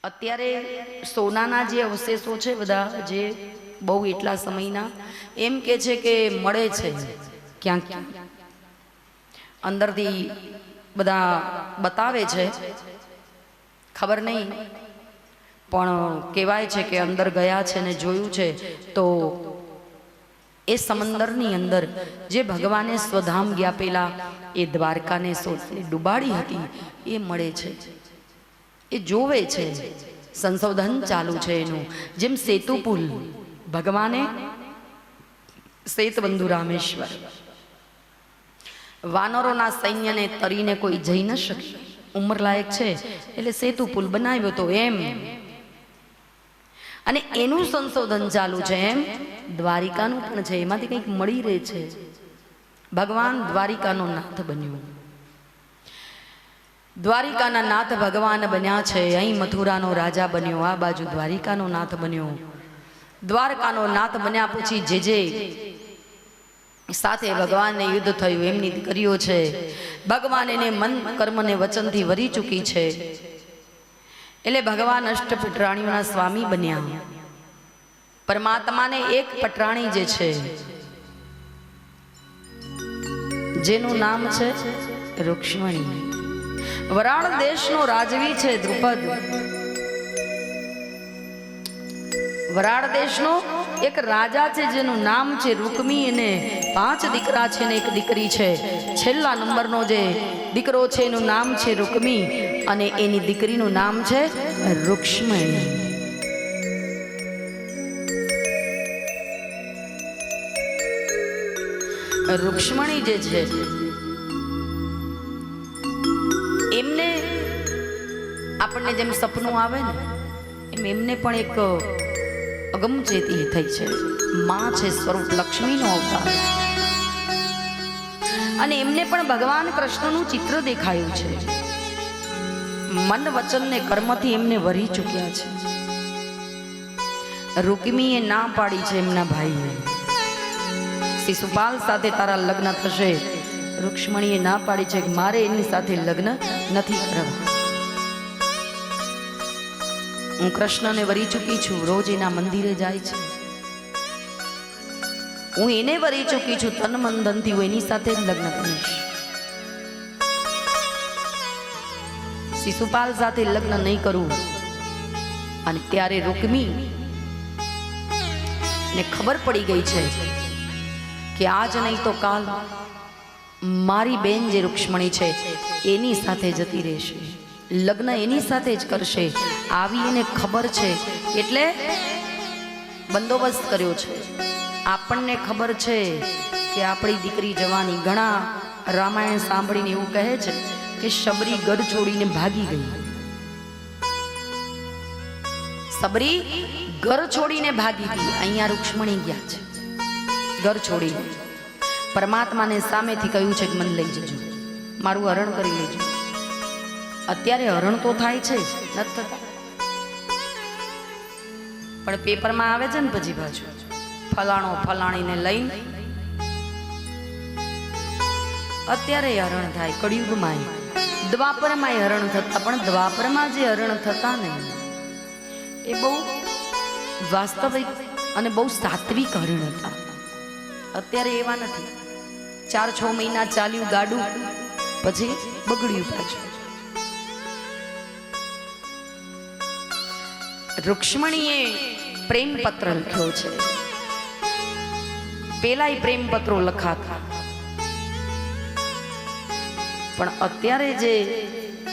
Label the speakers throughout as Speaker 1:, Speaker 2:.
Speaker 1: અત્યારે સોનાના જે અવશેષો છે બધા જે બહુ એટલા સમયના એમ કે છે કે મળે છે ક્યાંક અંદરથી બધા બતાવે છે, ખબર નહીં, પણ કહેવાય છે કે અંદર ગયા છે ને જોયું છે તો એ સમંદરની અંદર જે ભગવાને સ્વધામ ગયા પેલા એ દ્વારકાને ડૂબાડી હતી એ મળે છે, એ જોવે છે, સંશોધન ચાલુ છે એનું. જેમ સેતુ પુલ ભગવાને સેતબંધુ રામેશ્વર વાનરોના સૈન્યને તરીને કોઈ જઈ ન શકે, ઉંમરલાયક છે એટલે સેતુ પુલ બનાવ્યો તો એમ, અને એનું સંશોધન ચાલુ છે. એમ દ્વારિકાનું પણ છે, એમાંથી કંઈક મળી રહે છે. ભગવાન દ્વારિકાનો નાથ બન્યો, દ્વારિકાના નાથ ભગવાન બન્યા છે. અહીં મથુરાનો રાજા બન્યો, આ બાજુ દ્વારિકાનો નાથ બન્યો. દ્વારકાનો નાથ બન્યા પછી જે સાથે ભગવાનને યુદ્ધ થયું એમની દીકરીઓ છે. ભગવાન એને મન કર્મ ને વચનથી વરી ચૂકી છે, એટલે ભગવાન અષ્ટપટરાણીઓના સ્વામી બન્યા. પરમાત્માને એક પટરાણી જે છે જેનું નામ છે રૂક્ષ્મણી. વરાળ દેશનો રાજવી છે દ્રુપદ, વરાળ દેશનો એક રાજા છે જેનું નામ છે રૂકમી, અને 5 દીકરા છે ને એક દીકરી છે. છેલ્લા નંબરનો જે દીકરો છે એનું નામ છે રૂકમી અને એની દીકરીનું નામ છે રૂક્ષ્મણી. રૂક્ષ્મણી જે છે એમને આપણને જેમ સપનું આવે ને એમ એમને પણ એક અગમચેતી થઈ છે. માં છે, સ્વરૂપ લક્ષ્મીનો અવતાર, અને એમને પણ ભગવાન કૃષ્ણનું ચિત્ર દેખાયું છે. મન વચન ને કર્મથી એમને વરી ચૂક્યા છે. રૂકમીએ ના પાડી છે એમના ભાઈએ, શિશુપાલ સાથે તારા લગ્ન થશે. રૂક્ષ્મણીએ ના પાડી છે કે મારે એની સાથે લગ્ન નથી કરવા, હું કૃષ્ણને વરી ચૂકી છું, રોજ એના મંદિરે જાય છે, હું એને વરી ચૂકી છું, તન મન ધનથી હું એની સાથે જ લગ્ન કરીશ. શિશુપાલ સાથે લગ્ન નહીં કરું. અને ત્યારે રૂકમી ને ખબર પડી ગઈ છે કે આજ નહીં તો કાલ મારી બેન જે રૂક્ષ્મણી છે એની સાથે જતી રહેશે, લગ્ન એની સાથે જ કરશે. આવી એને ખબર છે એટલે બંદોબસ્ત કર્યો છે. આપણને ખબર છે કે આપણી દીકરી જવાની, ઘણા રામાયણ સાંભળીને એવું કહે છે કે શબરી ગઢ છોડીને ભાગી ગઈ. શબરી ઘર છોડીને ભાગી ગઈ, અહીંયા રૂક્ષ્મણી ગયા છે ઘર છોડીને. પરમાત્માને સામેથી કહ્યું છે કે મને લઈ જજો, મારું હરણ કરી લેજો. અત્યારે હરણ તો થાય છે જ, નથી થતા, પણ પેપરમાં આવે છે ને પછી પાછું ફલાણો ફલાણીને લઈને અત્યારે હરણ થાય. કળિયુગમાં, દ્વાપરમાં હરણ થતા, પણ દ્વાપરમાં જે હરણ થતા ને એ બહુ વાસ્તવિક અને બહુ સાત્વિક હરણ હતા. અત્યારે એવા નથી. 4-6 મહિના ચાલ્યું ગાડું પછી બગડ્યું પાછું. રૂક્ષ્મણીએ પ્રેમ પત્ર લખ્યો છે. પેલાય પ્રેમ પત્રો લખાતા, પણ અત્યારે જે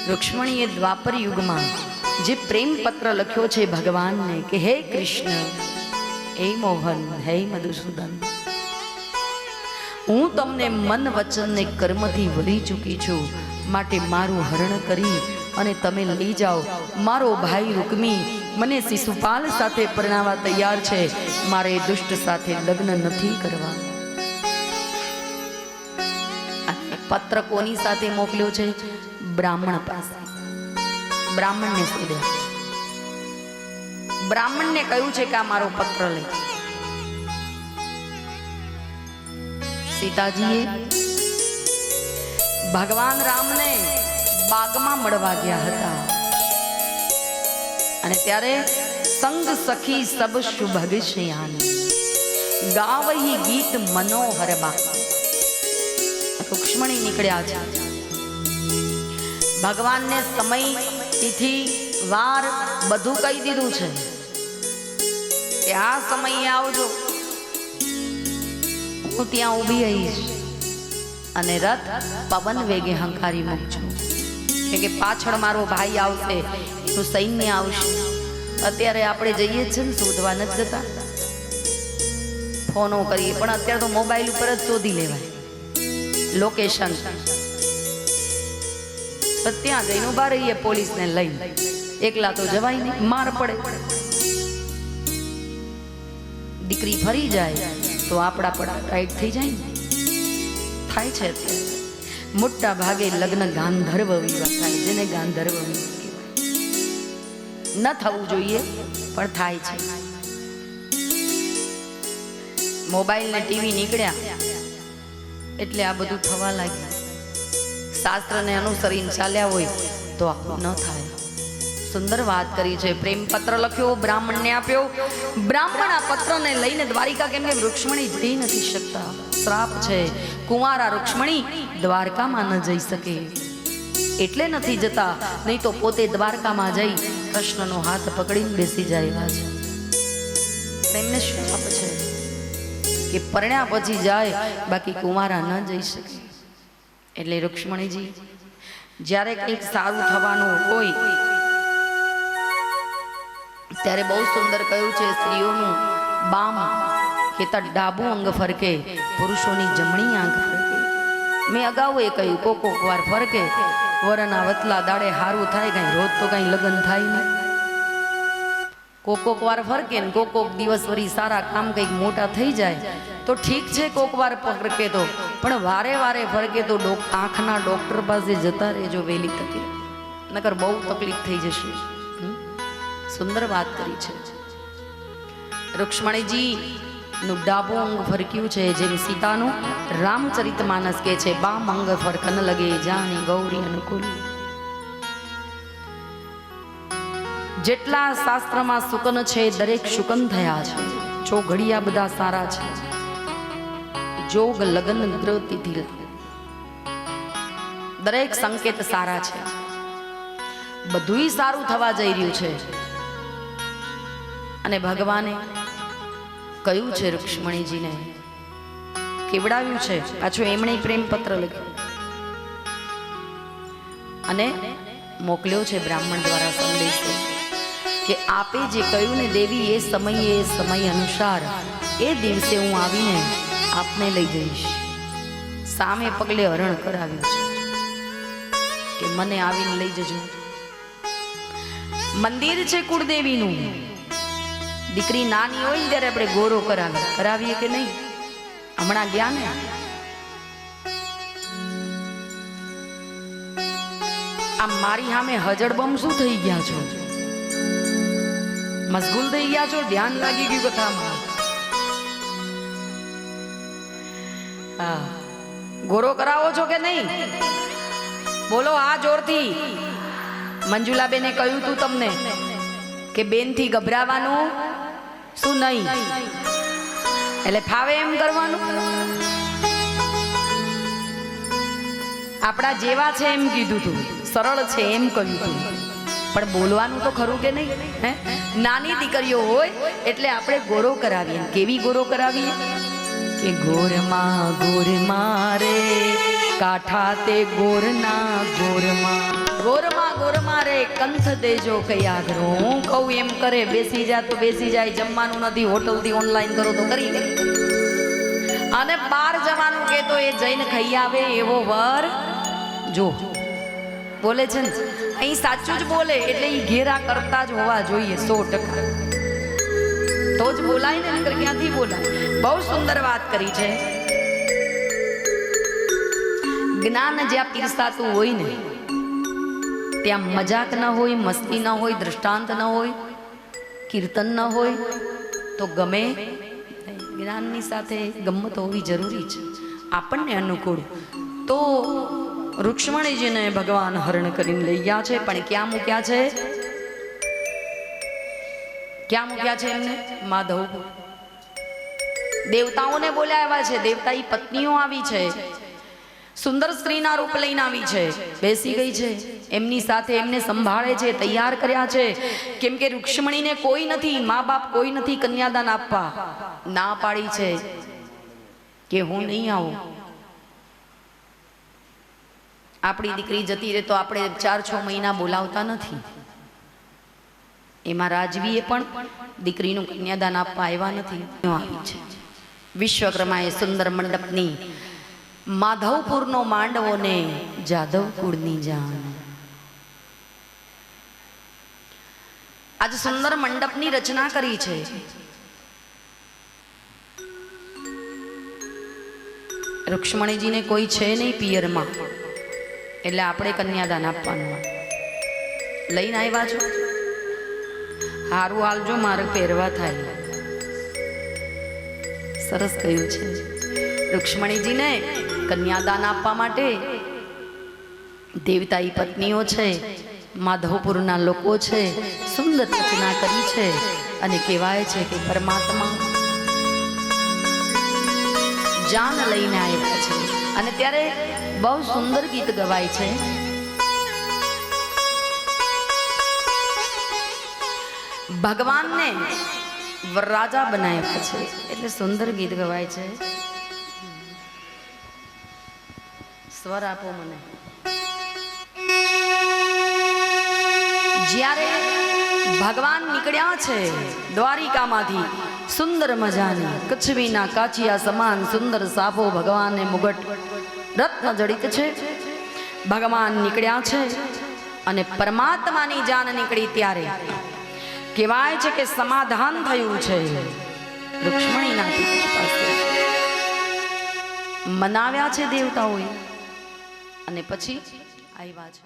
Speaker 1: રૂક્ષ્મણીએ દ્વાપર યુગમાં જે પ્રેમ પત્ર લખ્યો છે ભગવાનને કે હે કૃષ્ણ, હે મોહન, હે મધુસૂદન, હું તમને મન વચન ને કર્મથી વરી ચૂકી છું, માટે મારું હરણ કરી અને તમે લઈ જાઓ. મારો ભાઈ રૂકમી મને શિશુપાલ સાથે પરણાવવા તૈયાર છે, મારે દુષ્ટ સાથે લગ્ન નથી કરવા. પત્ર કોની સાથે મોકલ્યો છે? બ્રાહ્મણ પાસે. બ્રાહ્મણને શોધ્યા, બ્રાહ્મણને કહ્યું છે કે આ મારો પત્ર લઈ. સીતાજીએ ભગવાન રામને બાગમાં મળવા ગયા હતા, અને ત્યારે સંગ સખી સબ શુભગ શયાન ગાવહી ગીત મનોહર બા. રૂક્ષ્મણી નીકળ્યા છે. ભગવાનને સમય તિથિ વાર બધું કહી દીધું છે કે આ સમયે આવજો, હું ત્યાં ઊભી રહીશ અને રથ પવન વેગે હંકારી મૂકજો, કે પાછળ મારો ભાઈ આવશે, એનું સૈન્ય આવશે. અત્યારે આપણે જઈએ છીએ ને શોધવા નથી જતા, ફોનો કરીએ, પણ અત્યારે તો મોબાઈલ ઉપર જ શોધી લેવાય લોકેશન. ત્યાં જઈને ઉભા રહીએ પોલીસને લઈને, એકલા તો જવાય નહીં, માર પડે. દીકરી ફરી જાય તો આપણા પડા ટાઈટ થઈ જાય ને, થાય છે અત્યારે મોટા ભાગે લગ્ન ગાંધર્વ વિવાહ થાય, જેને ગાંધર્વ વિવાહ કહેવાય. ન થવું જોઈએ પણ થાય છે. મોબાઈલ ને ટીવી નીકળ્યા એટલે આ બધું થવા લાગ્યું. શાસ્ત્રને અનુસરીને ચાલ્યા હોય તો આવું ન થાય. સુંદર વાત કરી છે. પ્રેમ પત્ર લખ્યો, બ્રાહ્મણને આપ્યો. બ્રાહ્મણ આ પત્રને લઈને દ્વારિકા કેમ કે રૂક્ષ્મણી જઈ નથી શકતા, શ્રાપ છે. કુંવારા રૂક્ષ્મણી દ્વારકામાં ન જઈ શકે એટલે નથી જતા, નહીં તો પોતે દ્વારકામાં જઈ કૃષ્ણનો હાથ પકડીને બેસી જાય છે. એમને શ્રાપ છે કે પરણ્યા પછી જાય, બાકી કુંવારા ન જઈ શકે. એટલે રૂક્ષ્મણીજી જ્યારે કંઈક સારું થવાનું હોય ત્યારે બહુ સુંદર કહ્યું છે, સ્ત્રીઓનું બામ કેતા ડાબું અંગ ફરકે, પુરુષોની જમણી આંખ ફરકે. મેં અગાઉ એ કહ્યું, કોક વાર ફરકે, વરના વતલા દાડે હારું થાય, કઈ રોજ તો કઈ લગ્ન થાય નહીં. કોક વાર ફરકે ને કોક દિવસ વળી સારા કામ કંઈક મોટા થઈ જાય તો ઠીક છે, કોક વાર ફરકે તો, પણ વારે વારે ફરકે તો આંખના ડોક્ટર પાસે જતા રહેજો વહેલી તકે, નકર બહુ તકલીફ થઈ જશે. સુંદર વાત કરી છે. રૂક્ષ્મણીજી નું ડાબું અંગ ફરક્યું છે, જેમ સીતાનું રામચરિત માનસ કે છે, બામ અંગ ફરકન લગે જાણી ગૌરી અનુકૂળ. જેટલા શાસ્ત્રમાં શુકન છે દરેક શુકન થયા છે. જો ઘડિયા બધા સારા છે, જોગ લગન ગ્રહ તિથિ દરેક સંકેત સારા છે, બધુંય સારું થવા જઈ રહ્યું છે. અને ભગવાને કહ્યું છે રૂક્ષ્મણીજીને, કેવડાવ્યું છે. પાછું એમણે પ્રેમ પત્ર લખ્યો અને મોકલ્યો છે બ્રાહ્મણ દ્વારા સંદેશો કે આપે જે કહ્યું ને દેવી, એ સમય અનુસાર એ દિવસે હું આવીને આપને લઈ જઈશ. સામે પગલે હરણ કરાવ્યું છે કે મને આવીને લઈ જજો. મંદિર છે કુળદેવીનું. દીકરી નાની હોય ને ત્યારે આપણે ગોરો કરાવીએ કે નહીં? હમણાં ગયા ને આમ મારી સામે હજડબમ શું થઈ ગયા છો? મશગુલ થઈ ગયા છો? ધ્યાન લાગી ગયું કથામાં? હા, ગોરો કરાવો છો કે નહીં? બોલો આ જોરથી. મંજુલાબેને કહ્યું તું તમને કે બેન થી ગભરાવાનું શું નહીં, એટલે ફાવે એમ કરવાનું. આપણા જેવા છે એમ કીધું તું, સરળ છે એમ કહ્યું તું, પણ બોલવાનું તો ખરું કે નહીં? હે, નાની દીકરીઓ હોય એટલે આપણે ગોરો કરાવીએ. કેવી ગોરો કરાવીએ કે ગોરમાં રે કાઠા તે ગોરના ગોરમાં રે કંથ દેજો કયા ઘરો. હું કહું એમ કરે, બેસી જા તો બેસી જાય, જમવાનું નથી હોટલથી ઓનલાઈન કરો તો કરી લે, અને બહાર જવાનું કે તો એ જઈને ખાઈ આવે એવો વર જો. બોલે છે ને અહીં સાચું જ બોલે, એટલે એ ઘેરા કરતા જ હોવા જોઈએ 100%, તો જ બોલાય ને, નકર ક્યાંથી બોલાય. બહુ સુંદર વાત કરી છે. જ્ઞાન જ્યાં પીરસાતું હોય ને ત્યાં મજાક ન હોય, મસ્તી ન હોય, દ્રષ્ટાંત ન હોય, કીર્તન ન હોય તો ગમે. જ્ઞાનની સાથે ગમ્મત હોવી જરૂરી છે આપણને અનુકૂળ. તો રૂક્ષ્મણીજીને ભગવાન હરણ કરીને લઈ ગયા છે, પણ ક્યાં મૂક્યા છે? ક્યાં મૂક્યા છે એમને? માધવપુર. દેવતાઓને બોલાવ્યા છે, દેવતાની પત્નીઓ આવી છે, સુંદર સ્ત્રીના રૂપ લઈને આવી છે, બેસી ગઈ છે, એમની સાથે એમને સંભાળે છે, તૈયાર કર્યા છે. કેમ કે રૂક્ષ્મણીને કોઈ નથી, મા બાપ કોઈ નથી કન્યાદાન આપવા. ના પાડી છે કે હું નહીં આવું. આપણી દીકરી જતી રહે તો આપણે 4-6 મહિના બોલાવતા નથી. એમાં રાજવીએ પણ દીકરીનું કન્યાદાન આપવા આવ્યા નથી. આવી છે વિશ્વકર્માએ સુંદર મંડપની માધવપુરનો માંડવો ને જાદવ કુળની જાન. આજ સુંદર મંડપની રચના કરી છે. રૂક્ષ્મણીજીને કોઈ છે નહીં પિયરમાં, એટલે આપણે કન્યાદાન આપવાનું. લઈને આવ્યા છો, હારું હાલજો, મારે પહેરવા થાય. સરસ કહ્યું છે. રૂક્ષ્મણીજીને કન્યાદાન આપવા માટે દેવતાઈ પત્નીઓ છે, માધવપુરના લોકો છે, સુંદર રચના કરી છે. અને કહેવાય છે કે પરમાત્મા જાન લઈને આવ્યા છે. અને ત્યારે બહુ સુંદર ગીત ગવાય છે. ભગવાનને વરરાજા બનાવ્યા છે, એટલે સુંદર ગીત ગવાય છે. સ્વર આપો મને. જ્યારે ભગવાન નીકળ્યા છે દ્વારિકામાંથી, સુંદર મજાની કચ્છવીના કાચિયા સમાન સુંદર સાફો ભગવાનને મુગટ રત્ન જડિત છે. ભગવાન નીકળ્યા છે અને પરમાત્માની જાન નીકળી ત્યારે કહેવાય છે કે સમાધાન થયું છે. રૂક્ષ્મણીના પાસે મનાવ્યા છે દેવતાઓએ અને પછી આવ્યા છે.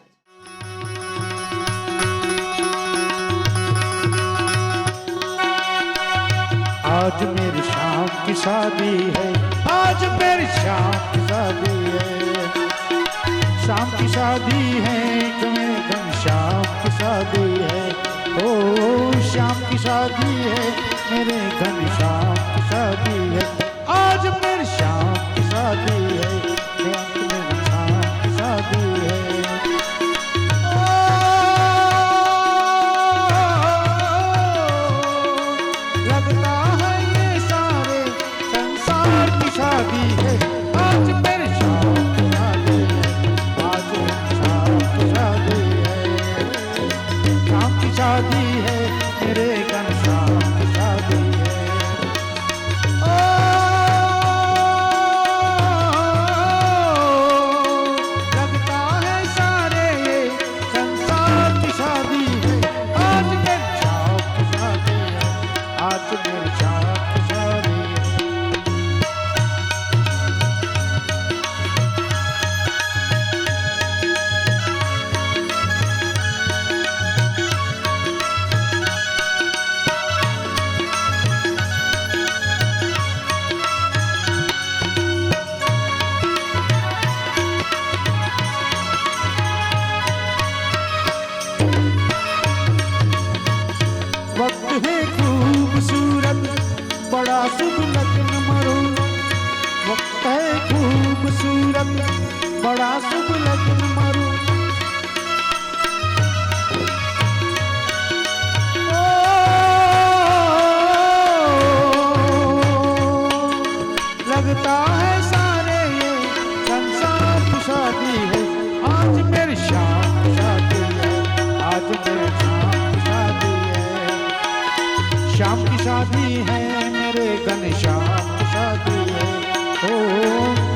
Speaker 2: आज मेरी शाम की शादी है, आज मेरी शाम की शादी है, शाम की शादी है कि मेरे घनश्याम की शादी है. ओ शाम की शादी है, मेरे घनश्याम की शादी है. आज मेरी शाम की शादी है, मेरे शाम की शादी है. शादी है आज मेरे शाम की शादी है, आज मेरी शाम की शादी है. शाम की शादी है, मेरे घनश्याम की शादी है. ओ लगता है सारे ये संसार की शादी है. आज मेरी शाम की शादी है, आज मेरी शाम की शादी है. वक्त है खूबसूरत बड़ा शुभ लगन मरो, वक्त है खूबसूरत बड़ा शुभ लगन मरो. लगता है सारे ये संसार की शादी है. आज मेरी शाम की शादी है, आज मेरी शाम की शादी है. शाम की शादी है, मेरे घनश्याम की शादी है. ओ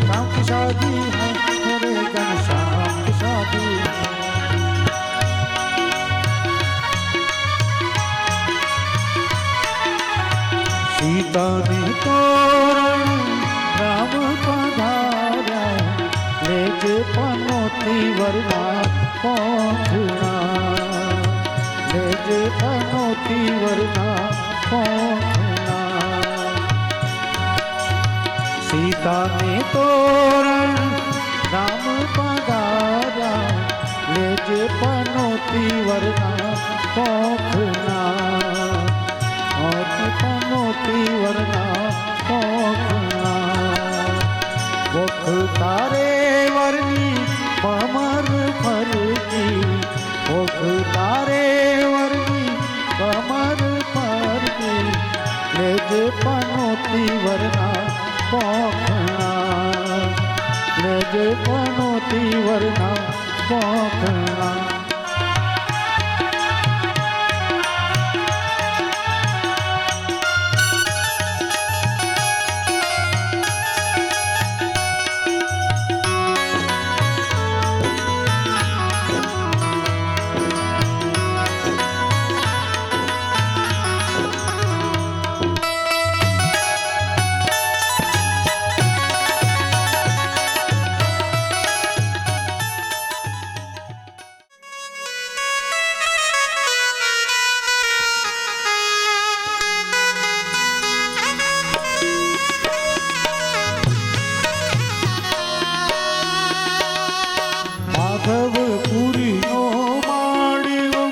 Speaker 2: शाम की शादी है, मेरे घनश्याम की शादी है. सीता ने तोरण राम पधारा, ले जे पनोती वरना पहुंचना, ले जे पनोती वरना पहुंचना. सीता ने तोरण राम पधारा, ले जे पनोती वरना पहुंचना. પનોતી વરના પોખણા વખ તારે વરની કમર ફરતી વખ તારે વરની કમર ફરતી લેજે પનોતી વરના પોખણા લેજે પનોતી વરના પોખણા માધવપુરીનો માળ્યો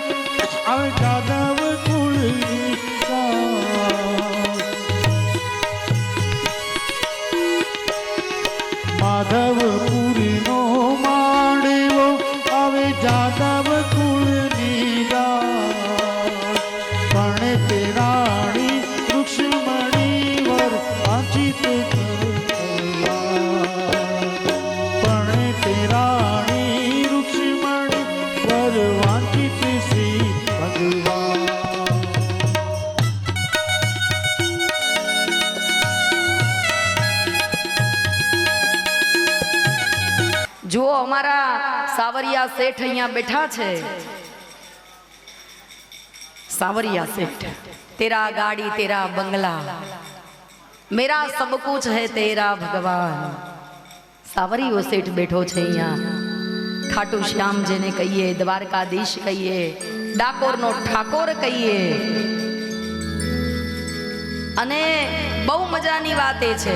Speaker 2: આ જાદવ કુળની માધવપુરીનો માળ્યો આવે જાદવ કુળની પણ તે રાણી રૂક્ષ્મણી વર વાંચિત
Speaker 1: જુઓ અમારા સાવરિયા શેઠ અહીંયા બેઠા છે. સાવરિયા શેઠ, તેરા ગાડી તેરા બંગલા, મેરા સબ કુછ હૈ તેરા ભગવાન. સાવરિયો શેઠ બેઠો છે અહીંયા. ખાટુ શ્યામ જેને કહીએ, દ્વારકાધીશ કહીએ, ડાકોરનો ઠાકોર કહીએ. અને બહુ મજાની વાત એ છે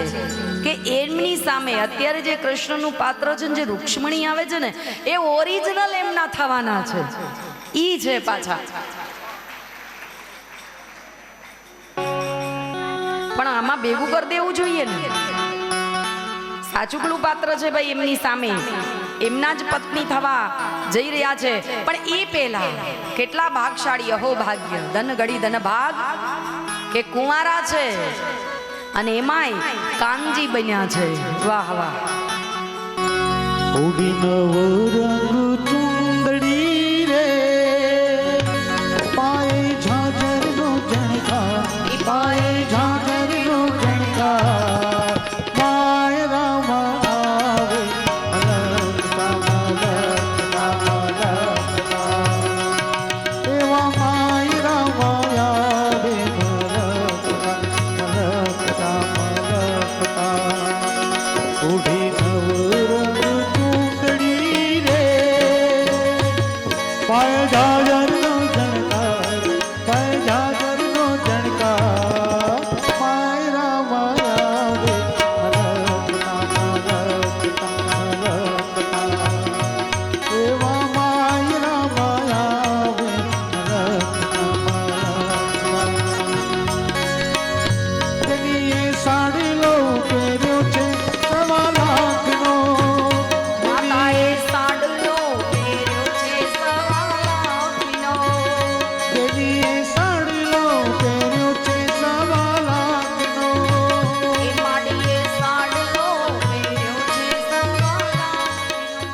Speaker 1: કે એમની સામે અત્યારે જે કૃષ્ણનું પાત્ર છે, જે રૂક્ષ્મણી આવે છે ને, એ ઓરિજિનલ એમના થવાના છે. ઈ છે પાછા. પણ આમાં ભેગું કરી દેવું જોઈએ ને. સાચુકલું પાત્ર છે ભાઈ, એમની સામે એમના જ પત્ની થવા જઈ રહ્યા છે. પણ એ પહેલા કેટલા ભાગશાળી, અહો ભાગ્ય, ધન ગડી ધન ભાગ કે કુંવારા છે અને એમાંય કાનજી બન્યા છે. વાહ વાહ.
Speaker 2: ઉડી નવ રંગ ચુંદડી રે, પાએ ઝાઝર નો જણકાર, પાએ ઝાઝર નો જણકાર, માય રામ આવે મલકતા મલકતા મલકતા, એવા માય રામ આવે મલકતા મલકતા મલકતા. ઉડી નવ રંગ ચૂંદડી રે, પાય ઝાઝર નો જણકાર, પાય ઝાઝર નો જણકાર, માય રામ આવે મલકતા મલકતા મલકતા, એવા માય રામ આવે મલકતા મલકતા. તેની એ સાડી લો પહેર્યો છે સવા લાખનો,
Speaker 1: માતાએ સાડલો પહેર્યો છે સવા લાખનો.
Speaker 2: તેની એ સાડી લો પહેર્યો છે સવા લાખનો,
Speaker 1: એ માડીએ સાડલો પહેર્યો છે સવા લાખનો.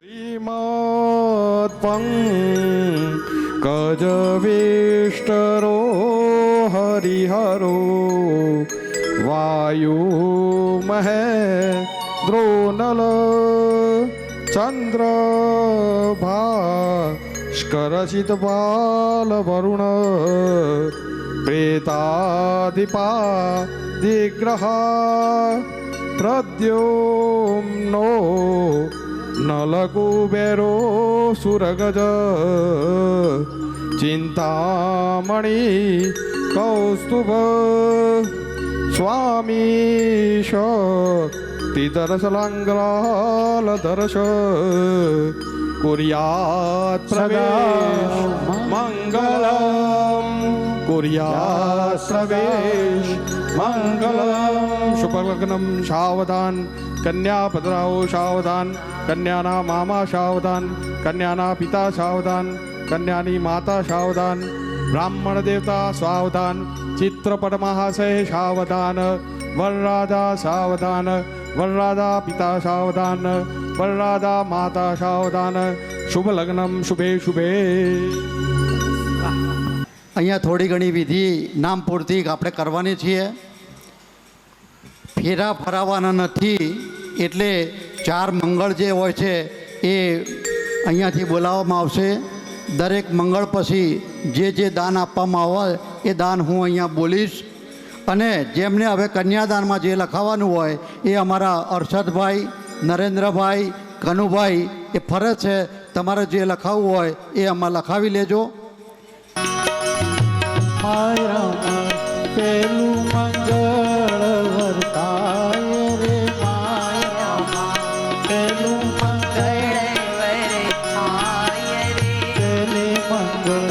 Speaker 3: શ્રીમદ પંકજવેષ્ટરો હરિહરો વાયુ મહેન્દ્રોનલ ચંદ્ર ભાસ્કરસિત બાલ વરુણ પ્રેતાધિપા દિગ્રહ પ્રદ્યુમ્નો નલકુબેરો સુરગજ ચિંતામણી કૌસ્તુભ સ્વામી શક્તિદર્શલાંગ્રાલદર્શ કુર્યાત પ્રવેશ મંગલમ कुर्यात् प्रवेश मंगलम शुभलग्नम सावधान कन्या पधराओ सावधान कन्याना मामा सावधान कन्याना पिता सावधान कन्यानी माता सावधान ब्राह्मण देवता सावधान चित्रपट महाशय सावधान वरराजा सावधान वरराजा पिता सावधान वरराजा माता सावधान शुभ लग्नम शुभे शुभे।
Speaker 4: અહીંયા થોડી ઘણી વિધિ નામ પૂરતી આપણે કરવાની છીએ. ફેરા ફરાવાના નથી, એટલે 4 મંગળ જે હોય છે એ અહીંયાથી બોલાવવામાં આવશે. દરેક મંગળ પછી જે દાન આપવામાં આવે એ દાન હું અહીંયા બોલીશ. અને જેમને હવે કન્યાદાનમાં જે લખાવાનું હોય એ અમારા અરશદભાઈ, નરેન્દ્રભાઈ, કનુભાઈ એ ફરજ છે. તમારે જે લખાવવું હોય એ આમાં લખાવી લેજો.
Speaker 2: મારા પેલું મંગળ વર્તાય રે માયા પેલું મંગળ પેલે મંગળ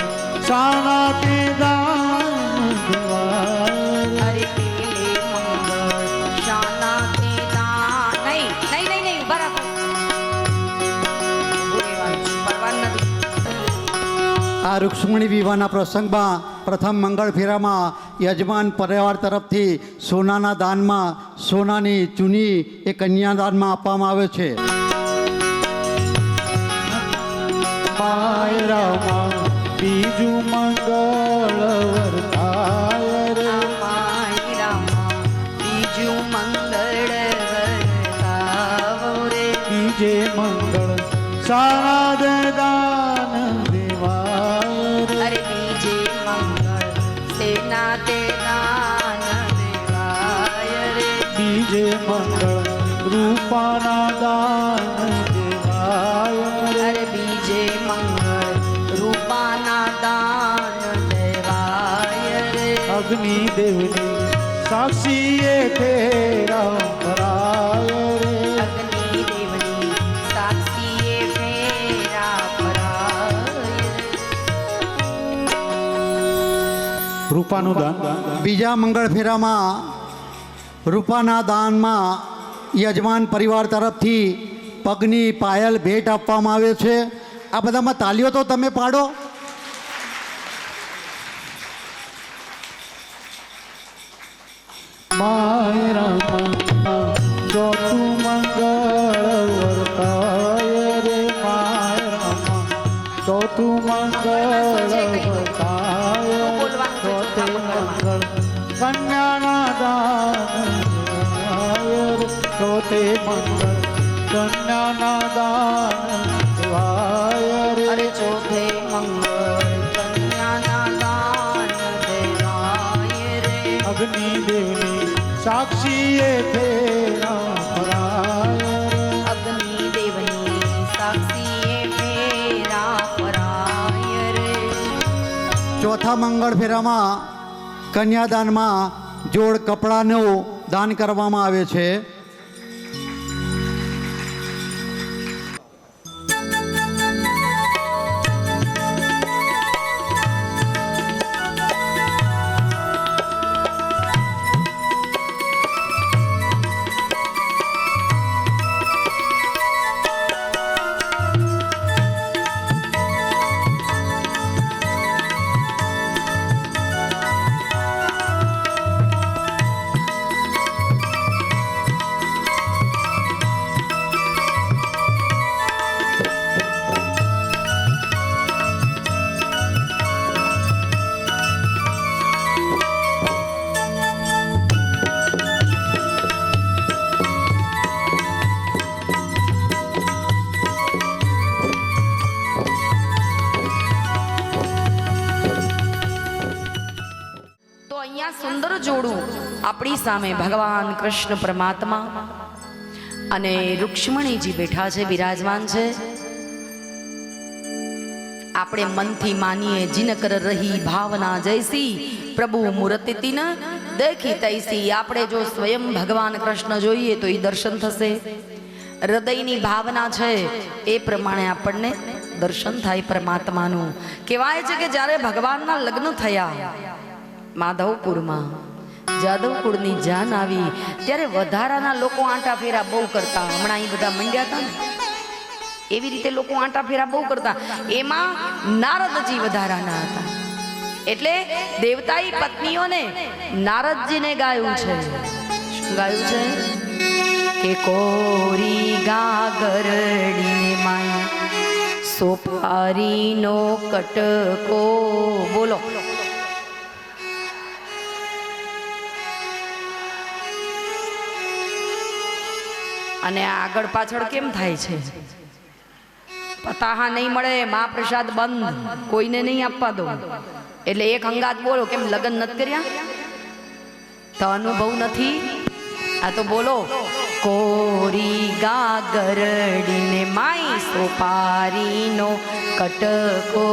Speaker 2: સાણા તે દાન દેવાય
Speaker 1: અરે પેલે મંગળ શાના તે દાન. નહીં બરાબર પરવાન નથી.
Speaker 4: આ રૂક્ષ્મણી વિવાહના પ્રસંગમાં પ્રથમ મંગળ ફેરામાં યજમાન પરિવાર તરફથી સોનાના દાનમાં સોનાની ચૂની એ કન્યાદાનમાં આપવામાં આવે છે.
Speaker 2: માયરામાં બીજું મંગળ વર્તાય રે
Speaker 1: બીજું મંગળ વર્તાવો રે.
Speaker 2: બીજે મંગળ સારા દે દાન દેવાય રે
Speaker 1: અરે બીજે મંગળ સેના તે દાન દેવાય રે.
Speaker 2: બીજે મંગળ રૂપાના દાન દેવાય રે
Speaker 1: અરે બીજે મંગળ રૂપાના દાન દેવાય રે.
Speaker 2: અગ્નિ દેવની સાક્ષીએ ફેરા ભરાય રે
Speaker 1: અગ્નિ દેવની સાક્ષીએ ફેરા ફરાય રે.
Speaker 2: રૂપાનું દાન
Speaker 4: બીજા મંગળ ફેરામાં રૂપાના દાનમાં યજમાન પરિવાર તરફથી પગની પાયલ ભેટ આપવામાં આવે છે. આ બધામાં તાલીઓ તો તમે પાડો.
Speaker 2: માયરામાં ચોથું મંગળ વર્તાય રે માયરામાં ચોથું મંગળ વર્તાય ચોથે મંગળ કન્યાના દાન દેવાય રે ચોથે મંગળ કન્યાના દાન દેવાય રે
Speaker 1: અરે ચોથે મંગળ કન્યાના દાન દેવાય રે.
Speaker 2: અગ્નિ દેવની સાક્ષીએ ફેરા ભરાય રે
Speaker 1: અગ્નિ દેવની સાક્ષીએ ફેરા ફરાય રે.
Speaker 4: ચોથા મંગળ ફેરામાં કન્યાદાનમાં જોડ કપડાનું દાન કરવામાં આવે છે.
Speaker 1: સુંદર જોડું આપણી સામે ભગવાન કૃષ્ણ પરમાત્મા અને રૂક્ષ્મણીજી બેઠા છે, વિરાજમાન છે. આપણે મનથી માનીએ જીન કર રહી ભાવના જૈસી પ્રભુ મૂર્તિ ન દેખી તૈસી. આપણે જો સ્વયં ભગવાન કૃષ્ણ જોઈએ તો એ દર્શન થશે. હૃદયની ભાવના છે એ પ્રમાણે આપણને દર્શન થાય પરમાત્માનું. કહેવાય છે કે જ્યારે ભગવાનના લગ્ન થયા માધવપુરમાં જાદવ કુળની જાન આવી ત્યારે વધારાના લોકો આંટા ફેરા બહુ કરતા. હમણાં અહીં બધા મંડ્યા હતા ને એવી રીતે લોકો આંટા ફેરા બહુ કરતા. એમાં નારદજી વધારાના હતા. એટલે દેવતાઈ પત્નીઓને નારદજીને ગાયું છે. શું ગાયું છે? કે કોરી ગાગરડીને માય સોપારીનો કટકો. બોલો. અને આગળ પાછળ કેમ થાય છે? પતાહા નહીં મળે, મહાપ્રસાદ બંધ, કોઈને નહીં આપવા દો. એટલે એક હંગાત બોલો, કેમ લગ્ન નથી કર્યા? તો અનુભવ નથી? આ તો બોલો. કોરી ગાગરડીને માય સોપારીનો કટકો.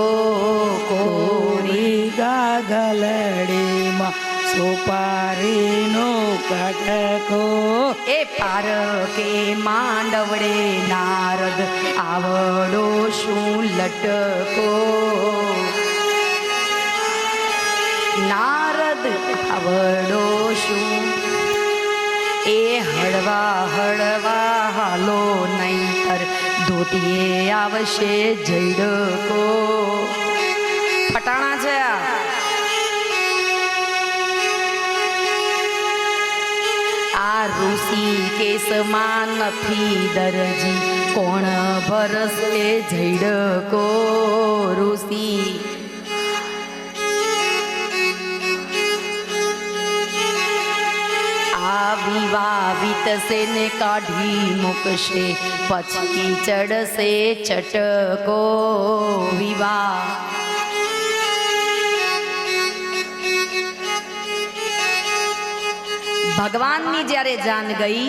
Speaker 5: કોરી ગાગરડીમાં સોપારીનો કટકો.
Speaker 1: એ પાર કે માંડવડે નારદ આવડો શું લટકો. નારદ આવડો શું એ હળવા હળવા હાલો નહીતર ધોતીએ આવશે જડકો. ફટાણા છે આ. આ ઋષિ કેસમાં નથી દરજી, કોણ ભરસે જડકો. ઋષિ વિવાહ વીતશે ને કાઢી મૂકશે, પછી ચડશે ચટકો. વિવાહ ભગવાનની જ્યારે જાન ગઈ,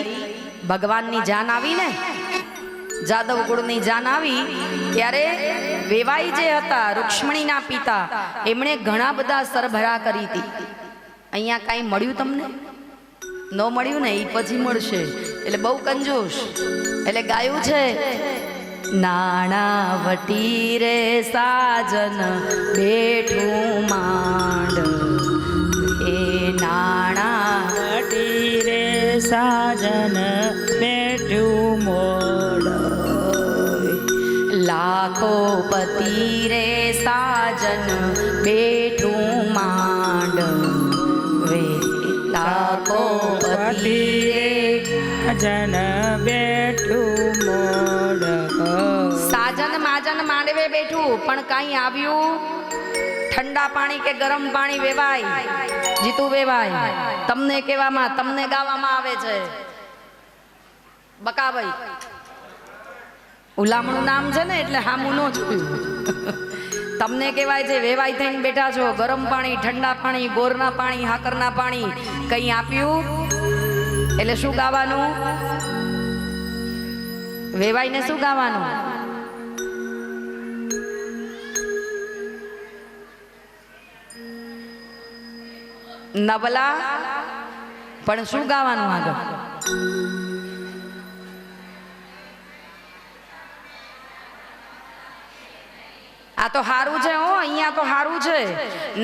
Speaker 1: ભગવાનની જાન આવી ને, જાદવ કુળની જાન આવી ત્યારે વેવાઈ જે હતા રૂક્ષ્મણીના પિતા, એમણે ઘણા બધા સરભરા કરી હતી. અહીંયા કાંઈ મળ્યું તમને? ન મળ્યું ને, એ પછી મળશે. એટલે બહુ કંજૂસ. એટલે ગાયું છે નાણાવટી રે સાજન બેઠું માંડ. એ નાણાવટી
Speaker 5: રે સાજન બેઠું મોડ.
Speaker 1: લાખો પતિ રે સાજન બેઠું માંડ. લાખો પતિ
Speaker 5: જન બેઠું મોડ.
Speaker 1: સાજન માજન માંડવે બેઠું, પણ કઈ આવ્યું? ઠંડા પાણી કે ગરમ પાણી વેવાય? જીતું વેવાય. તમને કહેવામાં, તમને ગાવામાં આવે છે બકાભાઈ. ઉલામણું નામ છે ને એટલે હામું ન જોયું. તમને કહેવાય છે વેવાય થઈને બેઠા છો. ગરમ પાણી, ઠંડા પાણી, ગોરના પાણી, હાકરના પાણી કઈ આપ્યું? એટલે શું ગાવાનું? વેવાઈને શું ગાવાનું? નબલા. પણ શું ગાવાનું આગળ? આ તો હારું છે. હો, અહીંયા તો હારું છે.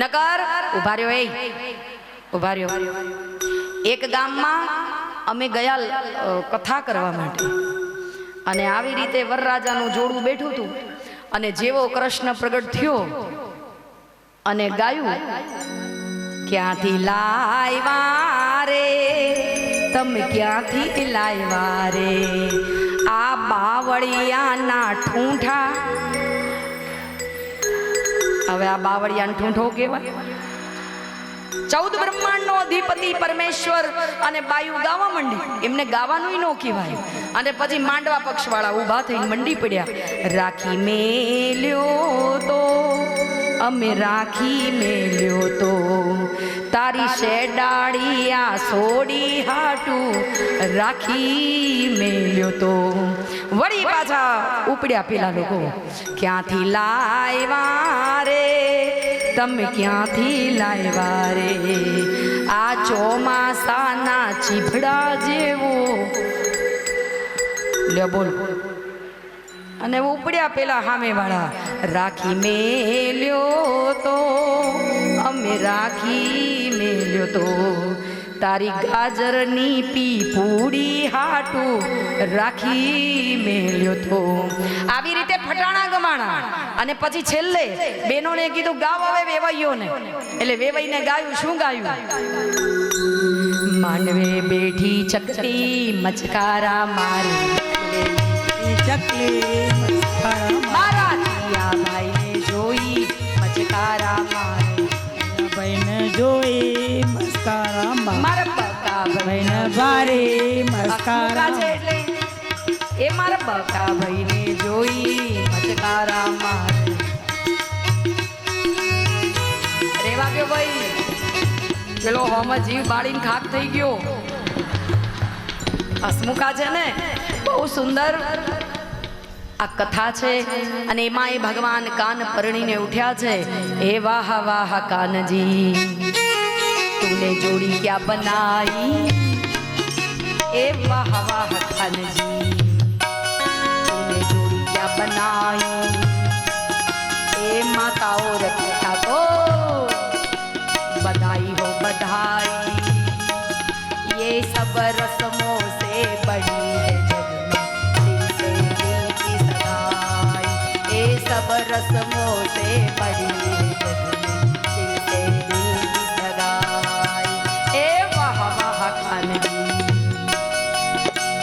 Speaker 1: નકર ઉભા રહ્યો. ઉભા રહ્યો. એક ગામમાં અમે ગયા કથા કરવા માટે, અને આવી રીતે વરરાજાનું જોડું બેઠું હતું. અને જેવો કૃષ્ણ પ્રગટ થયો અને ગાયું, ક્યાંથી લાવ્યા રે તમે, ક્યાંથી લાવ્યા રે આ બાવળિયાના ઠૂંઠા. હવે આ બાવળિયાનો ઠૂંઠો કેવાય? 14 બ્રહ્માંડનો અધિપતિ પરમેશ્વર અને બાયુ ગાવા માંડી. એમને ગાવાનું ન કહેવાય. અને પછી માંડવા પક્ષ વાળા ઊભા થઈને મંડી પડ્યા. રાખી મેલ્યો તો અમે, રાખી મેલ્યો તો તારી શેડાળિયા સોડી હાટું, રાખી મેલ્યો તો. વળી પાછા ઉપડ્યા પેલા લોકો, ક્યાંથી લાવ્યા રે તમે, ક્યાંથી લાવ્યા રે આ ચોમાસાના ચીભડા જેવો. લ્યો બોલ. અને ઉપડ્યા પેલા સામે વાળા, રાખી મેલ્યો તો અમે, રાખી મેલ્યો તો તારી ગાજરની પીપુડી હાટું રાખી મેલ્યો તો. આવી રીતે ફટાણા ગમાણા અને પછી છેલ્લે બેનોને કીધું ગાવ હવે વેવાઈઓને. એટલે વેવાઈને ગાયું. શું ગાયું? માંડવે બેઠી ચકલી મચકારા મારે
Speaker 5: ચકલી
Speaker 1: મારા તિયા ભાઈને જોઈ મચકારા મારે
Speaker 5: ભાઈને જોઈ મસ્કારા
Speaker 1: મારા બકા
Speaker 5: ભાઈને ભારે મસ્કારા
Speaker 1: છે એટલે એ મારા બકા ભાઈને જોઈ મચકારા મારે. રેવા ગયો ભાઈ, પેલો હોમાં જીવ બાળીને ખાક થઈ ગયો. હસમુખા છે ને, બહુ સુંદર આ કથા છે અને એમાં એ ભગવાન કાન પરણીને ઉઠ્યા છે. એ વાહ વાહ કાનજી तूने जोड़ी क्या बनाई, ए वाह वाह कानजी तूने जोड़ी क्या बनाई. ए माताओं रखा को बधाई हो बधाई, ये सब रस्मों से बड़ी है जग में दिल से दिल की सगाई. ये सब रस्मों से बड़ी है जग में दिल से दिल की सगाई. ए वाह वाह कानजी.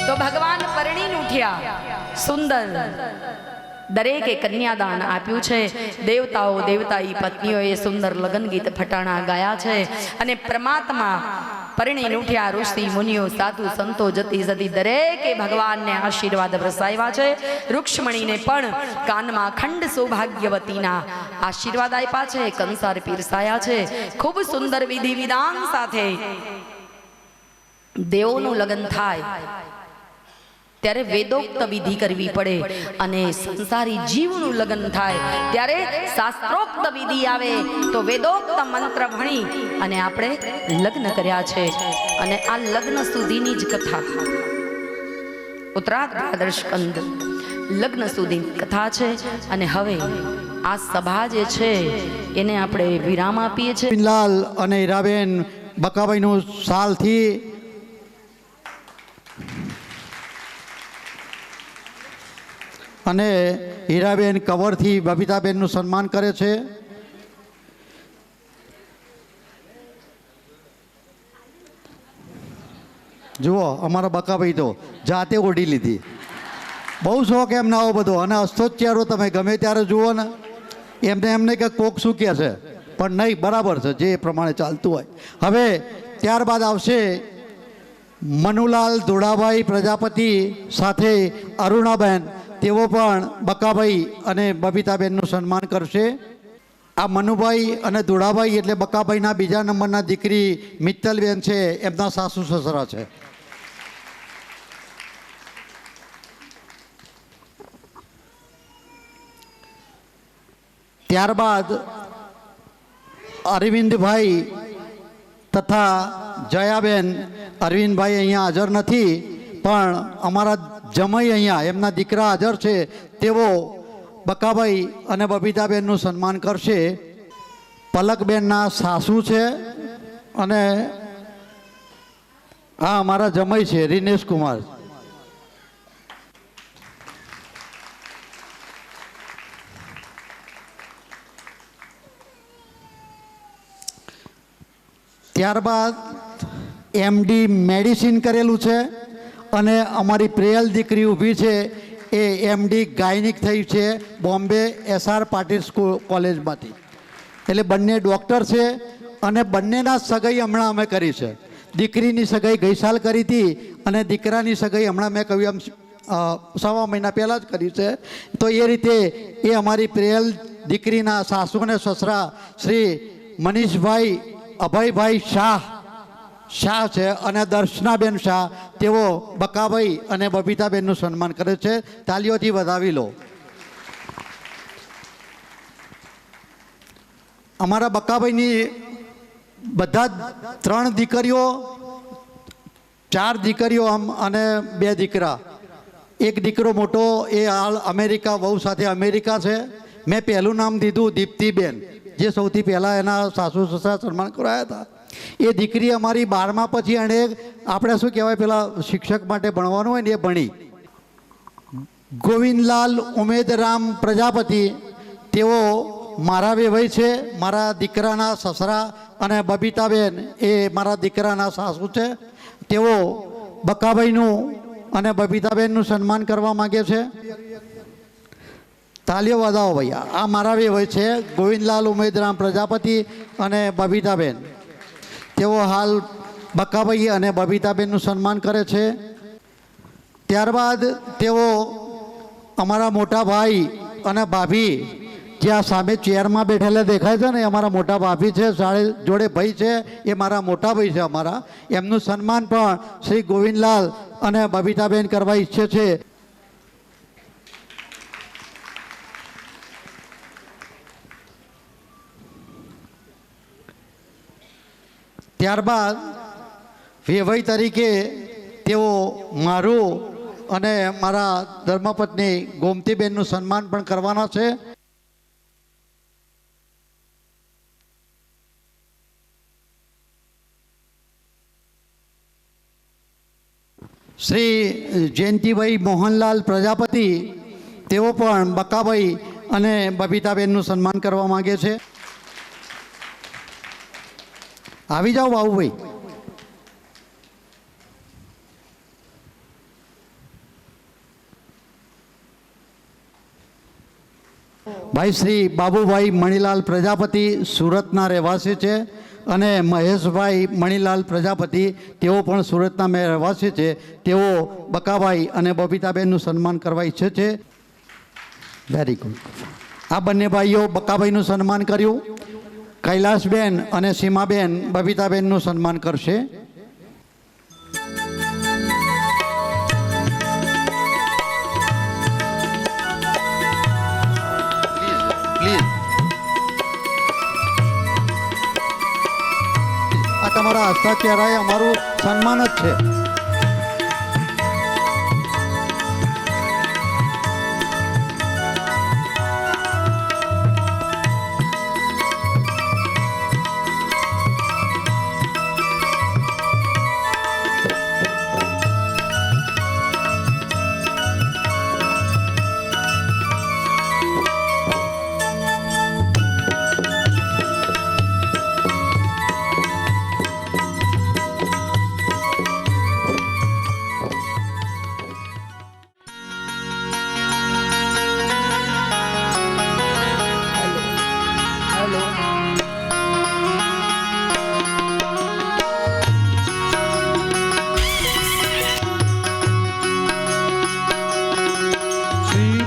Speaker 1: तो भगवान પરણીને ઉઠ્યા. સુંદર દરેકે કન્યાદાન આપ્યું છે. દેવતાઓ દેવતાઈ પત્નીઓએ સુંદર લગ્ન ગીત ફટાણા ગાયા છે અને પરમાત્મા પરણીને ઉઠ્યા. ઋષિ મુનિઓ સાધુ સંતો જતી જતી દરેકે ભગવાનને આશીર્વાદ વરસાવ્યા છે. રૂક્ષ્મણીને પણ કાનમાં અખંડ સૌભાગ્યવતીના આશીર્વાદ આપ્યા છે. કંસાર પીરસાયા છે. ખૂબ સુંદર વિધિ વિધાન સાથે દેવોનું લગ્ન થાય ત્યારે વેદોક્ત વિધિ કરવી પડે અને સંસારી જીવનું લગ્ન થાય ત્યારે શાસ્ત્રોક્ત વિધિ આવે. તો વેદોક્ત મંત્ર ભણી અને આપણે લગ્ન કર્યા છે અને આ લગ્ન સુધીની જ કથા. ઉત્તરાર્ધ દ્વાદશ સ્કંદ લગ્ન સુધીની કથા છે અને હવે આ સભા જે છે એને આપણે વિરામ આપીએ છીએ.
Speaker 4: લાલ અને હીરાબેન બકાભાઈનું સાલથી અને હીરાબેન કવરથી બબીતાબેનનું સન્માન કરે છે. જુઓ અમારા બકાભાઈ તો જાતે ઓઢી લીધી. બહુ શોખ એમને આવો બધો અને અસ્તો જ ચહેરો તમે ગમે ત્યારે જુઓ ને એમને કે કોક શું કહે છે પણ નહીં, બરાબર છે જે પ્રમાણે ચાલતું હોય. હવે ત્યારબાદ આવશે મનુલાલ ધોળાભાઈ પ્રજાપતિ સાથે અરુણાબેન. તેઓ પણ બકાભાઈ અને બબીતાબેનનું સન્માન કરશે. આ મનુભાઈ અને ધોળાભાઈ એટલે બકાભાઈના બીજા નંબરના દીકરી મિત્તલબેન છે, એમના સાસુ સસરા છે. ત્યારબાદ અરવિંદભાઈ તથા જયાબેન. અરવિંદભાઈ અહીંયા હાજર નથી પણ અમારા જમાઈ અહીંયા એમના દીકરા હાજર છે. તેઓ બકાભાઈ અને બબીતાબેનનું સન્માન કરશે. પલકબેનના સાસુ છે અને હા અમારા જમાઈ છે રીનેશ કુમાર. ત્યારબાદ એમડી મેડિસિન કરેલું છે અને અમારી પ્રેયલ દીકરી ઊભી છે એ એમડી ગાયનિક થઈ છે બોમ્બે SR પાટીલ સ્કૂલ કોલેજમાંથી. એટલે બંને ડૉક્ટર છે અને બંનેના સગાઈ હમણાં અમે કરી છે. દીકરીની સગાઈ ગઈ સાલ કરી હતી અને દીકરાની સગાઈ હમણાં મેં કહ્યું એમ સવા મહિના પહેલાં જ કરી છે. તો એ રીતે એ અમારી પ્રેયલ દીકરીના સાસુ અને સસરા શ્રી મનીષભાઈ અભયભાઈ શાહ છે અને દર્શનાબેન શાહ. તેઓ બકાભાઈ અને બબીતાબેનનું સન્માન કરે છે. તાલીઓથી વધાવી લો. અમારા બકાભાઈની બધા જ 3 દીકરીઓ 4 દીકરીઓ અને 2 દીકરા. એક દીકરો મોટો એ હાલ અમેરિકા વહુ સાથે અમેરિકા છે. મેં પહેલું નામ દીધું દીપ્તિબેન જે સૌથી પહેલાં એના સાસુ સસરા સન્માન કરાયા હતા. એ દીકરી અમારી 12મા પછી એણે આપણે શું કહેવાય પેલા શિક્ષક માટે ભણવાનું હોય ને એ ભણી. ગોવિંદલાલ ઉમેદરામ પ્રજાપતિ તેઓ મારા વેવાઈ છે, મારા દીકરાના સસરા, અને બબીતાબેન એ મારા દીકરાના સાસુ છે. તેઓ બકાભાઈનું અને બબીતાબેનનું સન્માન કરવા માગે છે. તાલીઓ વધાવો ભૈયા. આ મારા વેવાઈ છે ગોવિંદલાલ ઉમેદરામ પ્રજાપતિ અને બબીતાબેન. તેઓ હાલ બકાભાઈ અને બબીતાબેનનું સન્માન કરે છે. ત્યારબાદ તેઓ અમારા મોટા ભાઈ અને ભાભી જે આ સામે ચેરમાં બેઠેલા દેખાય છે ને, એ અમારા મોટા ભાભી છે, જોડે ભાઈ છે, એ મારા મોટા ભાઈ છે અમારા. એમનું સન્માન પણ શ્રી ગોવિંદલાલ અને બબીતાબેન કરવા ઈચ્છે છે. ત્યારબાદ વેવાઈ તરીકે તેઓ મારું અને મારા ધર્મપત્ની ગોમતીબેનનું સન્માન પણ કરવાના છે. શ્રી જયંતિભાઈ મોહનલાલ પ્રજાપતિ તેઓ પણ બકાભાઈ અને બબીતાબેનનું સન્માન કરવા માગે છે. આવી જાઓ બાબુભાઈ. ભાઈ શ્રી બાબુભાઈ મણીલાલ પ્રજાપતિ સુરતના રહેવાસી છે, અને મહેશભાઈ મણીલાલ પ્રજાપતિ તેઓ પણ સુરતના રહેવાસી છે. તેઓ બકાભાઈ અને બબીતાબેનનું સન્માન કરવા ઈચ્છે છે. Very good. આ બંને ભાઈઓ બકાભાઈનું સન્માન કર્યું. કૈલાસબેન અને સીમાબેન બબીતાબેનનું સન્માન કરશે. આ તમારા હસ્તા ચહેરાએ અમારું સન્માન જ છે.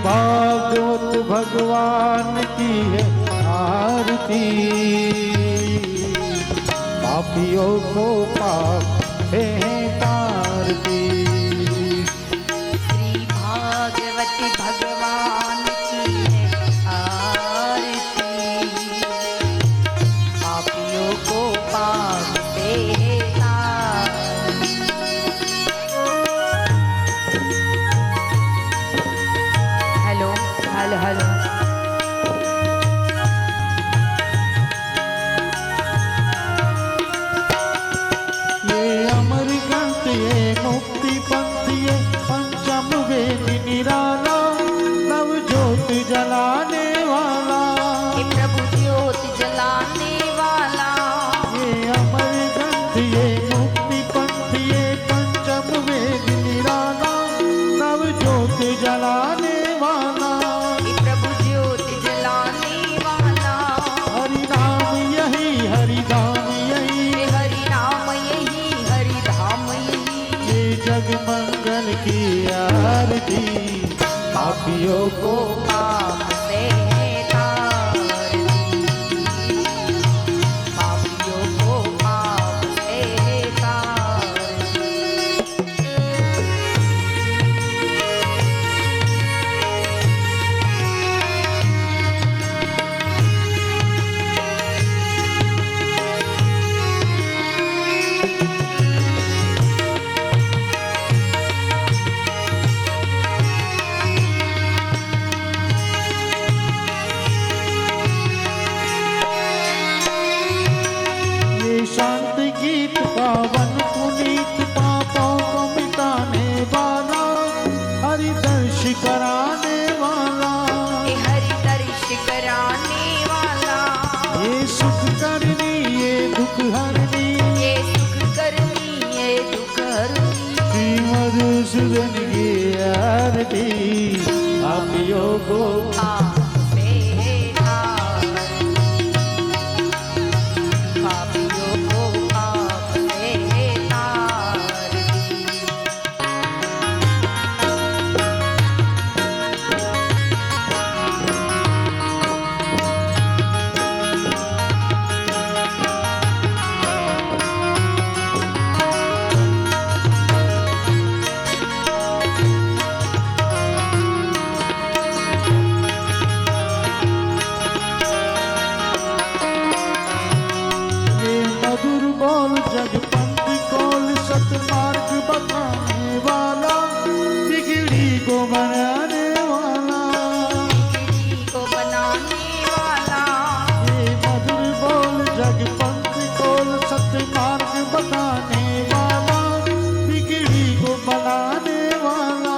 Speaker 2: भागवत भगवान की है आरती, पापियों को पाप से तारती।
Speaker 1: श्री भागवत भगवान की है आरती, पापियों को पाप से तारती। हेलो हेलो हेलो
Speaker 2: अमर ग्रंथ ये मुक्ति पंथ ये पंचम वेद निराला, नव ज्योत जलाने वाला।
Speaker 1: हे प्रभु ज्योत जलाने वाला,
Speaker 2: ये अमर ग्रंथ ये मुक्ति पंथ ये पंचम वेद निराला, नव ज्योत जलाने वाला।
Speaker 1: हे प्रभु ज्योत जलाने वाला।
Speaker 2: हरि नाम यही हरि धाम यही,
Speaker 1: हे हरि नाम यही हरि धाम यही,
Speaker 2: ये जग मंगल की आरती, पापियों को
Speaker 1: पाप से तारती, पापियों को पाप से तारती।
Speaker 2: पावन पुनीत पापों को मिटाने वाला, हरि दर्श कराने वाला,
Speaker 1: ये हरि दर्श कराने वाला,
Speaker 2: ये सुख करनी ये दुख हरनी,
Speaker 1: ये सुख करनी ये दुख हरनी।
Speaker 2: श्री मधुसूदन की आरती पापियों को
Speaker 1: पाप से तारती, पापियों को पाप से तारती।
Speaker 2: ये मधुर बोल जगपंथ कोल सतमार्ग बताने वाला, बिगड़ी को बनाने वाला,
Speaker 1: बिगड़ी को बनाने वाला,
Speaker 2: ये मधुर बोल जगपंथ कोल सतमार्ग बताने वाला, बिगड़ी को बनाने वाला,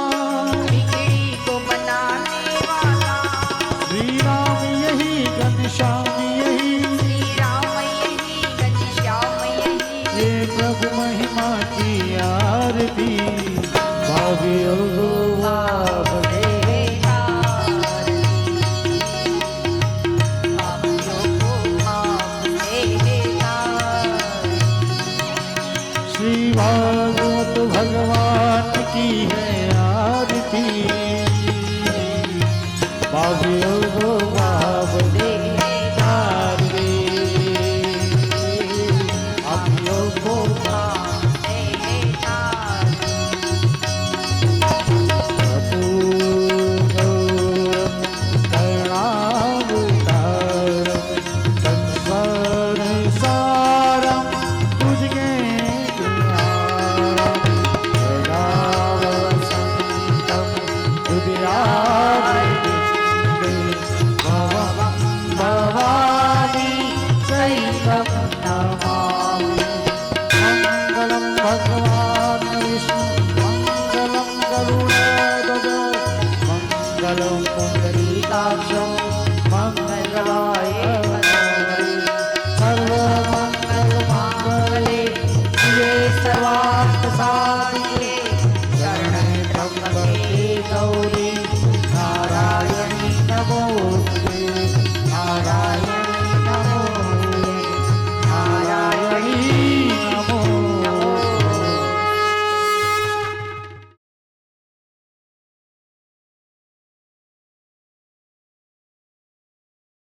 Speaker 1: बिगड़ी को बनाने वाला।
Speaker 2: श्री राम यही घनश्याम यही,
Speaker 1: श्री राम यही घनश्याम यही,
Speaker 2: ये प्रभु महिमा की आरती भावियों को
Speaker 1: पाप से तारती, पापियों को पाप से तारती।
Speaker 2: श्री